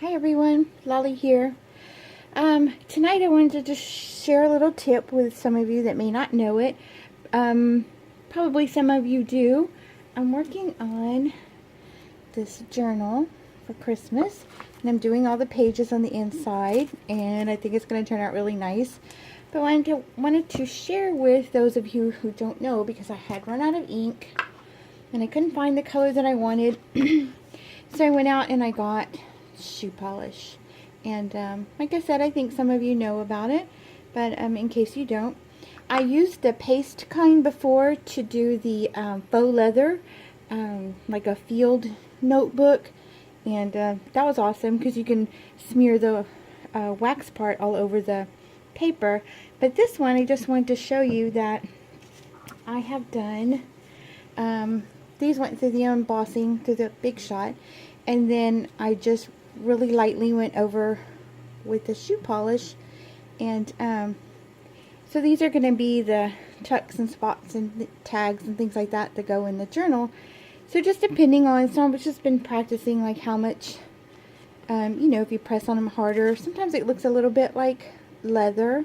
Hi everyone, Lolly here. Tonight I wanted to just share a little tip with some of you that may not know it. Probably some of you do. I'm working on this journal for Christmas, and I'm doing all the pages on the inside, and I think it's going to turn out really nice. But I wanted to share with those of you who don't know, because I had run out of ink, and I couldn't find the color that I wanted. So I went out and I got shoe polish. And like I said, I think some of you know about it, but in case you don't, I used the paste kind before to do the faux leather, like a field notebook, and that was awesome because you can smear the wax part all over the paper. But this one, I just wanted to show you that I have done, these went through the embossing, through the Big Shot, and then I just really lightly went over with the shoe polish. And so these are going to be the tucks and spots and the tags and things like that that go in the journal. So just depending on, so I've just been practicing like how much, you know, if you press on them harder, sometimes it looks a little bit like leather.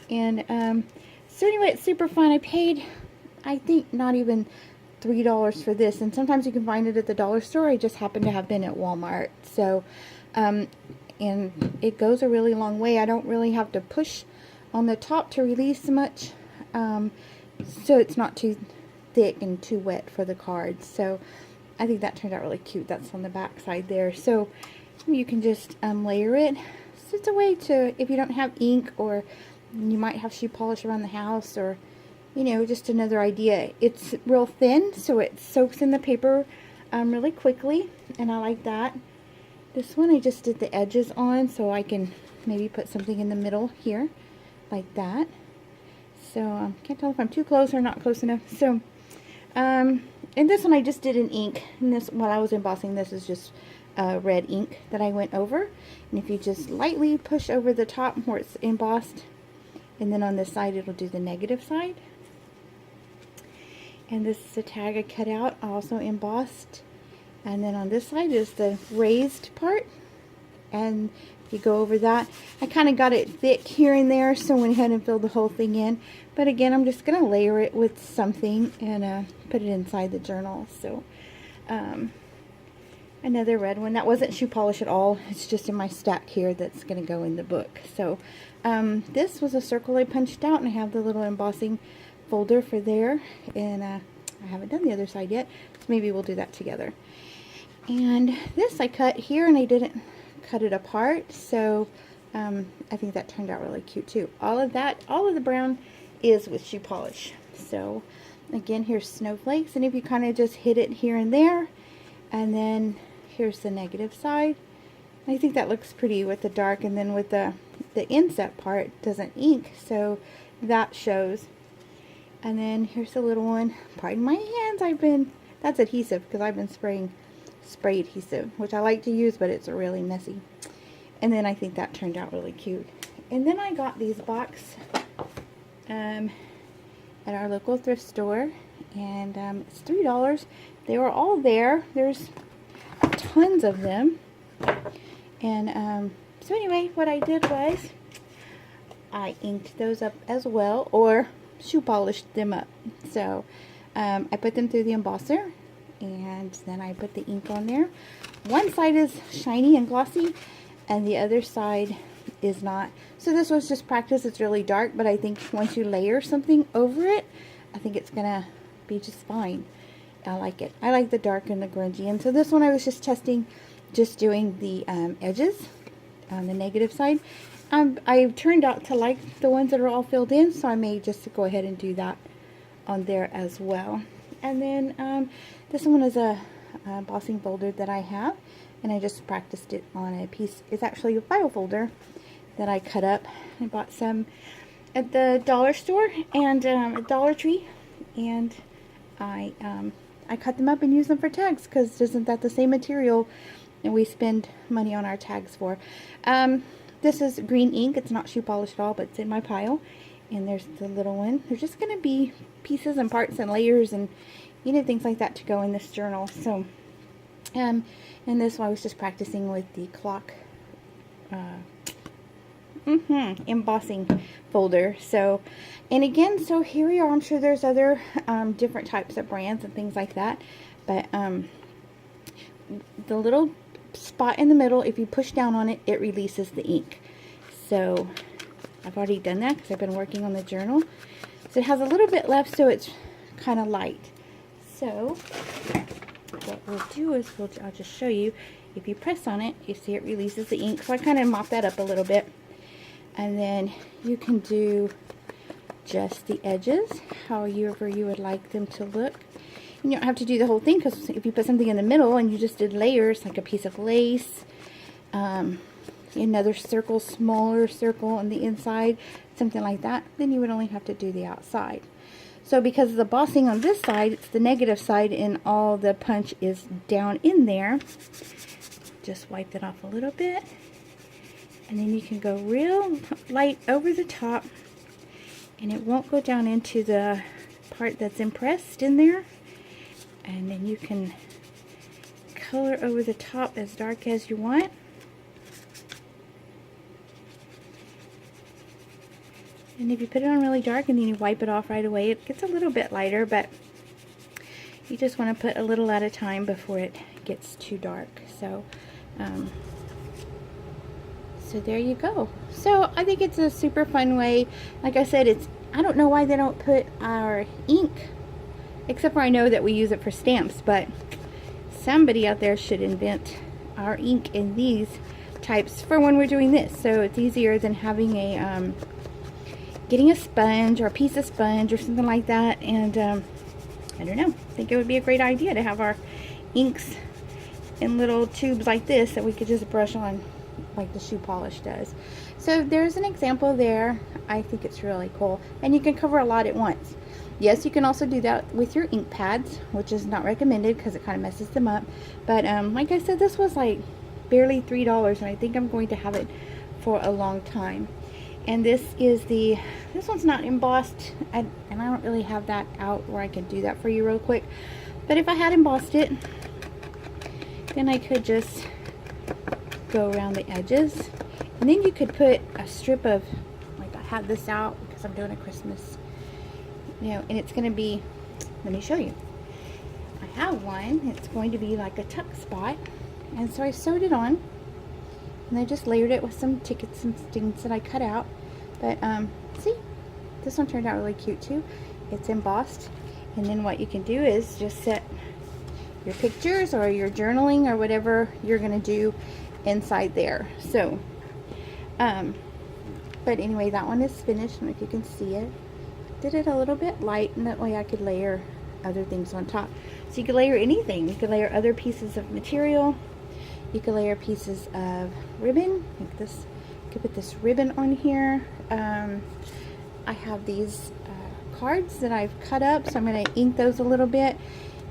And so anyway, it's super fun. I paid, I think, not even $3 for this, and sometimes you can find it at the dollar store. I just happen to have been at Walmart. So and it goes a really long way. I don't really have to push on the top to release much, so it's not too thick and too wet for the cards. So I think that turned out really cute. That's on the back side there. So you can just layer it. So it's a way to, if you don't have ink, or you might have shoe polish around the house, or you know, just another idea. It's real thin, so it soaks in the paper really quickly, and I like that. This one I just did the edges on, so I can maybe put something in the middle here, like that. So can't tell if I'm too close or not close enough. So, and this one I just did in ink, and this, while I was embossing, this is just red ink that I went over. And if you just lightly push over the top where it's embossed, and then on this side it'll do the negative side. And this is a tag I cut out, also embossed. And then on this side is the raised part. And if you go over that, I kind of got it thick here and there, so I went ahead and filled the whole thing in. But again, I'm just going to layer it with something and put it inside the journal. So another red one. That wasn't shoe polish at all. It's just in my stack here that's going to go in the book. So this was a circle I punched out, and I have the little embossing folder for there, and I haven't done the other side yet, so maybe we'll do that together. And this I cut here, and I didn't cut it apart, so I think that turned out really cute too. All of that, all of the brown is with shoe polish. So again, here's snowflakes, and if you kind of just hit it here and there, and then here's the negative side. I think that looks pretty with the dark, and then with the inset part doesn't ink, so that shows. And then here's the little one. Pardon my hands, that's adhesive because I've been spraying spray adhesive, which I like to use, but it's really messy. And then I think that turned out really cute. And then I got these box at our local thrift store, and it's $3. They were all there. There's tons of them. And so anyway, what I did was I inked those up as well, or shoe polished them up. So I put them through the embosser, and then I put the ink on there. One side is shiny and glossy, and the other side is not. So this was just practice. It's really dark, but I think once you layer something over it, I think it's gonna be just fine. I like it. I like the dark and the grungy. And so this one I was just testing, just doing the edges on the negative side. I turned out to like the ones that are all filled in, so I may just go ahead and do that on there as well. And then this one is a embossing folder that I have, and I just practiced it on a piece. It's actually a file folder that I cut up. I bought some at the dollar store and at Dollar Tree, and I cut them up and use them for tags, because isn't that the same material and we spend money on our tags for. This is green ink. It's not shoe polish at all, but it's in my pile. And there's the little one. There's just going to be pieces and parts and layers and, you know, things like that to go in this journal. So, and this one I was just practicing with the clock embossing folder. So, and again, so here we are. I'm sure there's other different types of brands and things like that, but the little spot in the middle, if you push down on it, it releases the ink. So I've already done that because I've been working on the journal. So it has a little bit left, so it's kind of light. So what we'll do is I'll just show you. If you press on it, you see it releases the ink. So I kind of mop that up a little bit. And then you can do just the edges, however you would like them to look. And you don't have to do the whole thing, because if you put something in the middle and you just did layers, like a piece of lace, another circle, smaller circle on the inside, something like that, then you would only have to do the outside. So because of the embossing on this side, it's the negative side, and all the punch is down in there. Just wipe it off a little bit. And then you can go real light over the top, and it won't go down into the part that's impressed in there. And then you can color over the top as dark as you want. And if you put it on really dark and then you wipe it off right away, it gets a little bit lighter, but you just want to put a little at a time before it gets too dark. So, so there you go. So I think it's a super fun way. Like I said, I don't know why they don't put our ink, except for I know that we use it for stamps, but somebody out there should invent our ink in these types for when we're doing this. So it's easier than having a, getting a sponge or a piece of sponge or something like that. And I don't know, I think it would be a great idea to have our inks in little tubes like this that we could just brush on like the shoe polish does. So there's an example there. I think it's really cool, and you can cover a lot at once. Yes, you can also do that with your ink pads, which is not recommended because it kind of messes them up. But like I said, this was like barely $3, and I think I'm going to have it for a long time. And this one's not embossed, and I don't really have that out where I can do that for you real quick. But if I had embossed it, then I could just go around the edges, and then you could put a strip of, like I had this out because I'm doing a Christmas, and it's going to be, let me show you. I have one. It's going to be like a tuck spot, and so I sewed it on, and I just layered it with some tickets and things that I cut out. But see, this one turned out really cute too. It's embossed, and then what you can do is just set your pictures or your journaling or whatever you're going to do inside there. So but anyway, that one is finished, and if you can see it, did it a little bit light, and that way I could layer other things on top. So you could layer anything. You could layer other pieces of material. You could layer pieces of ribbon, like this. You could put this ribbon on here. I have these cards that I've cut up, so I'm going to ink those a little bit.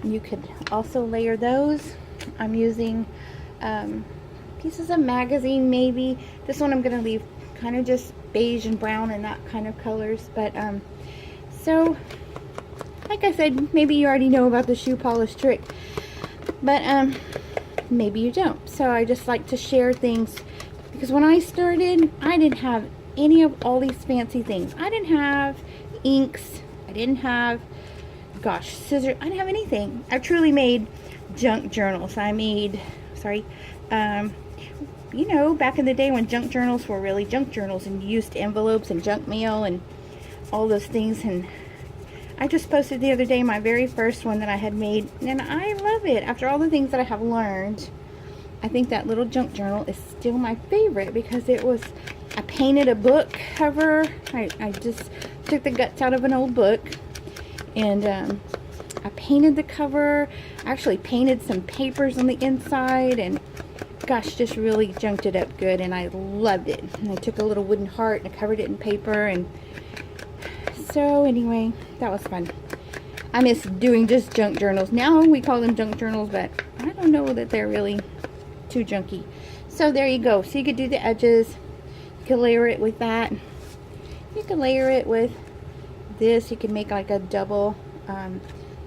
You could also layer those. I'm using pieces of magazine, maybe. This one I'm going to leave kind of just beige and brown and that kind of colors. But so like I said, maybe you already know about the shoe polish trick, but maybe you don't. So I just like to share things, because when I started, I didn't have any of all these fancy things. I didn't have inks. I didn't have, gosh, scissors. I didn't have anything. I truly made junk journals. I made, sorry, you know, back in the day when junk journals were really junk journals, and you used envelopes and junk mail and all those things. And I just posted the other day my very first one that I had made, and I love it. After all the things that I have learned, I think that little junk journal is still my favorite, because it was, I painted a book cover. I just took the guts out of an old book, and I painted the cover. I actually painted some papers on the inside, and gosh, just really junked it up good, and I loved it. And I took a little wooden heart and I covered it in paper, and so anyway, that was fun. I miss doing just junk journals. Now we call them junk journals, but I don't know that they're really too junky. So there you go. So you could do the edges. You could layer it with that. You could layer it with this. You could make like a double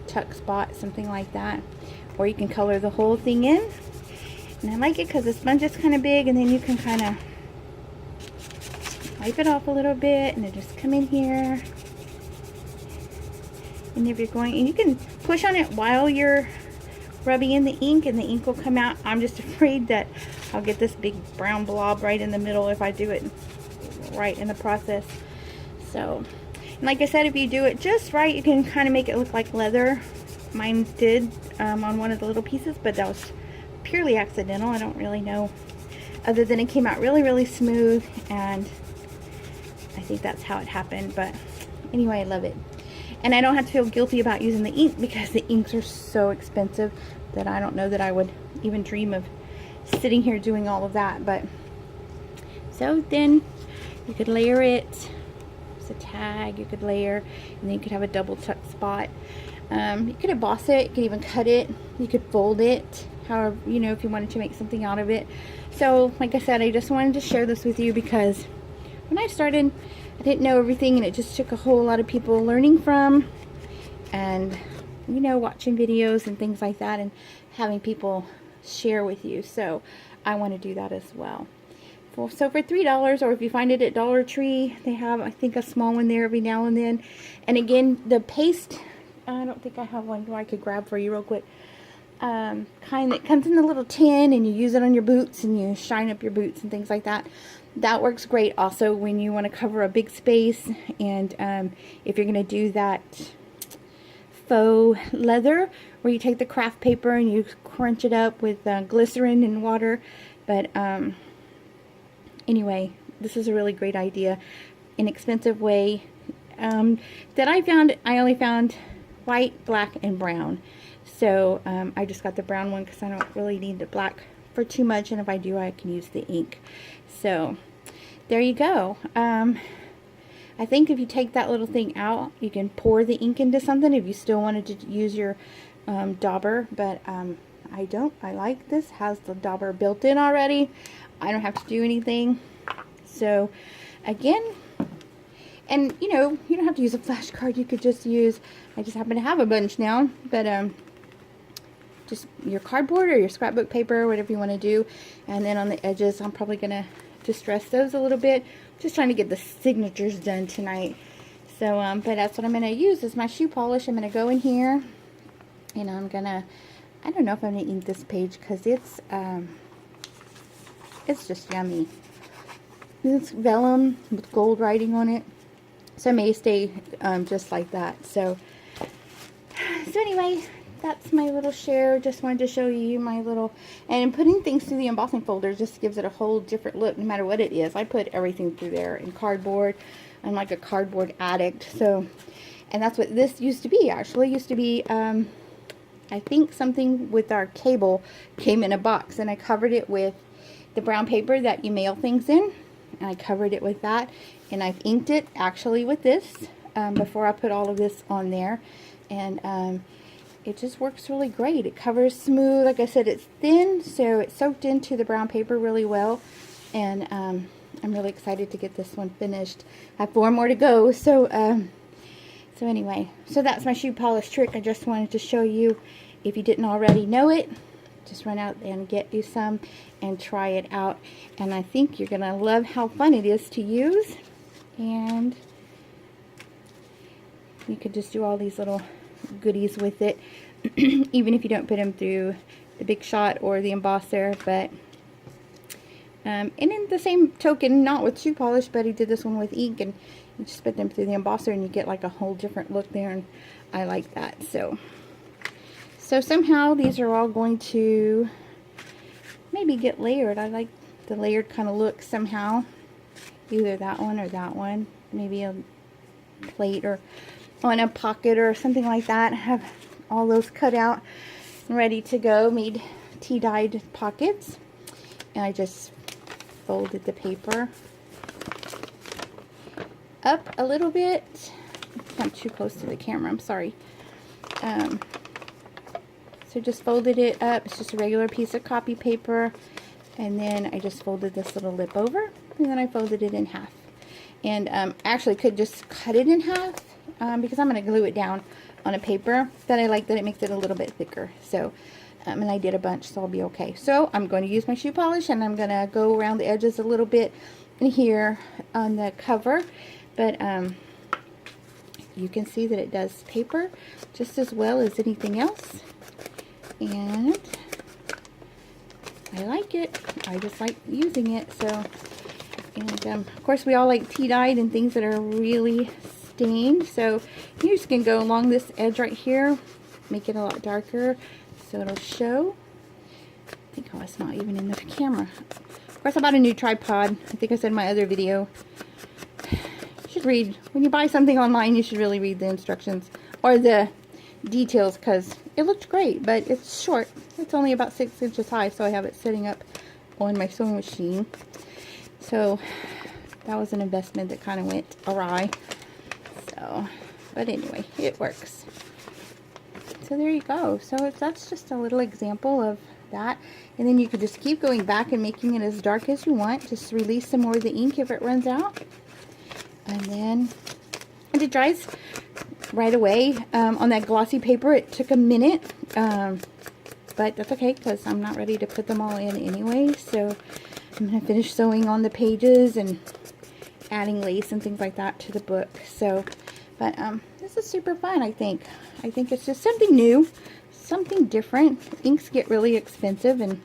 tuck spot, something like that. Or you can color the whole thing in. And I like it because the sponge is kind of big, and then you can kind of wipe it off a little bit, and then just come in here. And if you're going, and you can push on it while you're rubbing in the ink, and the ink will come out. I'm just afraid that I'll get this big brown blob right in the middle if I do it right in the process. So, and like I said, if you do it just right, you can kind of make it look like leather. Mine did on one of the little pieces, but that was purely accidental. I don't really know, other than it came out really, really smooth, and I think that's how it happened. But anyway, I love it. And I don't have to feel guilty about using the ink, because the inks are so expensive that I don't know that I would even dream of sitting here doing all of that. But so then you could layer it. It's a tag you could layer, and then you could have a double tuck spot. You could emboss it, you could even cut it, you could fold it, however, you know, if you wanted to make something out of it. So like I said, I just wanted to share this with you, because when I started, I didn't know everything, and it just took a whole lot of people learning from, and you know, watching videos and things like that, and having people share with you. So I want to do that as well. So for $3, or if you find it at Dollar Tree, they have, I think, a small one there every now and then. And again, the paste, I don't think I have one I could grab for you real quick. Kind that comes in a little tin, and you use it on your boots, and you shine up your boots and things like that. That works great also when you want to cover a big space, and if you're going to do that faux leather where you take the craft paper and you crunch it up with glycerin and water. But anyway, this is a really great idea, inexpensive way that I found. I only found white, black, and brown. So I just got the brown one because I don't really need the black for too much, and if I do, I can use the ink. So there you go. I think if you take that little thing out, you can pour the ink into something if you still wanted to use your dauber, but I don't. I like this. Has the dauber built in already. I don't have to do anything. So again, and you know, you don't have to use a flashcard. You could just use, I just happen to have a bunch now, but just your cardboard or your scrapbook paper, whatever you want to do. And then on the edges, I'm probably going to distress those a little bit. Just trying to get the signatures done tonight. So, but that's what I'm going to use is my shoe polish. I'm going to go in here, and I'm going to, I don't know if I'm going to ink this page, because it's just yummy. It's vellum with gold writing on it. So it may stay just like that. So anyway, that's my little share. Just wanted to show you my little, and putting things through the embossing folder just gives it a whole different look, no matter what it is. I put everything through there in cardboard. I'm like a cardboard addict. So, and that's what this used to be. Actually, used to be, I think something with our cable came in a box, and I covered it with the brown paper that you mail things in, and I covered it with that, and I've inked it actually with this before I put all of this on there, and it just works really great. It covers smooth. Like I said, it's thin, so it soaked into the brown paper really well, and I'm really excited to get this one finished. I have 4 more to go, so anyway, so that's my shoe polish trick. I just wanted to show you. If you didn't already know it, just run out and get you some and try it out. And I think you're going to love how fun it is to use. And you could just do all these little goodies with it, even if you don't put them through the Big Shot or the embosser. But and in the same token, not with shoe polish, but he did this one with ink, and you just put them through the embosser and you get like a whole different look there, and I like that. So somehow these are all going to maybe get layered. I like the layered kind of look somehow. Either that one or that one. Maybe a plate or on a pocket or something like that. I have all those cut out and ready to go. Made tea-dyed pockets. And I just folded the paper up a little bit. I'm too close to the camera, I'm sorry. So just folded it up. It's just a regular piece of copy paper, and then I just folded this little lip over, and then I folded it in half. And actually could just cut it in half because I'm going to glue it down on a paper that I like, that it makes it a little bit thicker. So and I did a bunch, so I'll be okay. So I'm going to use my shoe polish, and I'm going to go around the edges a little bit here on the cover, but you can see that it does paper just as well as anything else, and I like it. I just like using it. So, and of course we all like tea dyed and things that are really stained, so you just can go along this edge right here, make it a lot darker so it'll show. I think, oh, it's not even in the camera. Of course, I bought a new tripod. I think I said in my other video, you should read, when you buy something online, you should really read the instructions or the details, because it looked great, but it's short. It's only about 6 inches high, so I have it sitting up on my sewing machine. So that was an investment that kind of went awry. So, but anyway, it works. So there you go. So that's just a little example of that, and then you could just keep going back and making it as dark as you want. Just release some more of the ink if it runs out, and it dries right away. On that glossy paper it took a minute, but that's okay because I'm not ready to put them all in anyway. So I'm going to finish sewing on the pages and adding lace and things like that to the book. So, but this is super fun. I think it's just something new, something different. Inks get really expensive, and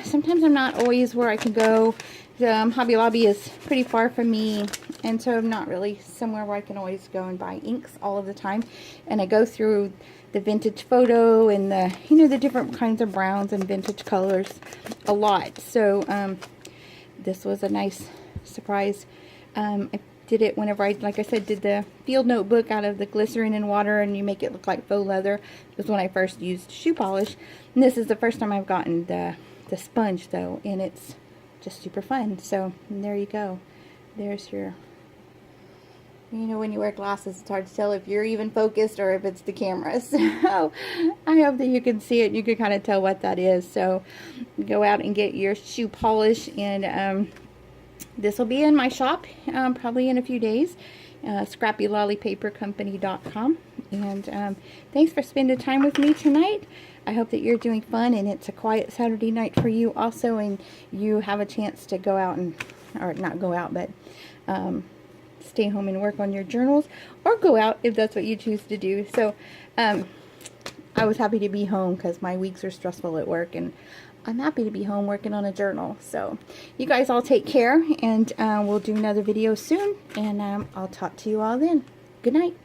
sometimes I'm not always where I can go. Hobby Lobby is pretty far from me, and so I'm not really somewhere where I can always go and buy inks all of the time. And I go through the vintage photo and the, you know, the different kinds of browns and vintage colors a lot. So this was a nice surprise. I did it whenever I, like I said, did the field notebook out of the glycerin and water, and you make it look like faux leather. It was when I first used shoe polish, and this is the first time I've gotten the sponge though, and it's just super fun. So there you go. There's your, you know, when you wear glasses it's hard to tell if you're even focused or if it's the camera. So I hope that you can see it. You can kind of tell what that is. So go out and get your shoe polish, and this will be in my shop probably in a few days. ScrappyLollyPaperCompany.com. And thanks for spending time with me tonight. I hope that you're doing fun, and it's a quiet Saturday night for you also, and you have a chance to go out and, or not go out, but stay home and work on your journals, or go out if that's what you choose to do. So I was happy to be home because my weeks are stressful at work, and I'm happy to be home working on a journal. So you guys all take care, and we'll do another video soon, and I'll talk to you all then. Good night.